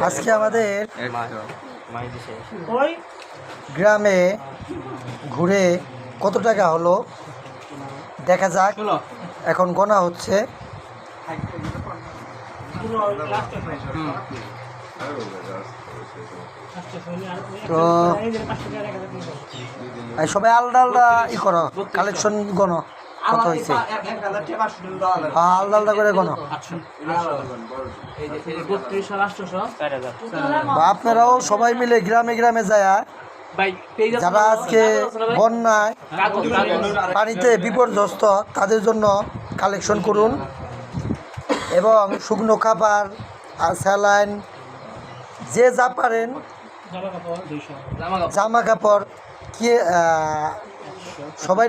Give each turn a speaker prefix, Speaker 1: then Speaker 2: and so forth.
Speaker 1: আজকে আমাদের গ্রামে ঘুরে কত টাকা হলো দেখা যাক। এখন গোনা হচ্ছে। তো সবাই আলাদা আলাদা করো, কালেকশন গণো কত হয়েছে, আলাদা আলাদা করে গণো। আপনারাও সবাই মিলে গ্রামে গ্রামে যায়, যারা আজকে বন্যায় পানিতে বিপর্যস্ত তাদের জন্য কালেকশন করুন এবং শুকনো খাবার আর স্যালাইন যে যা পারেন, জামা কাপড় কি সবাই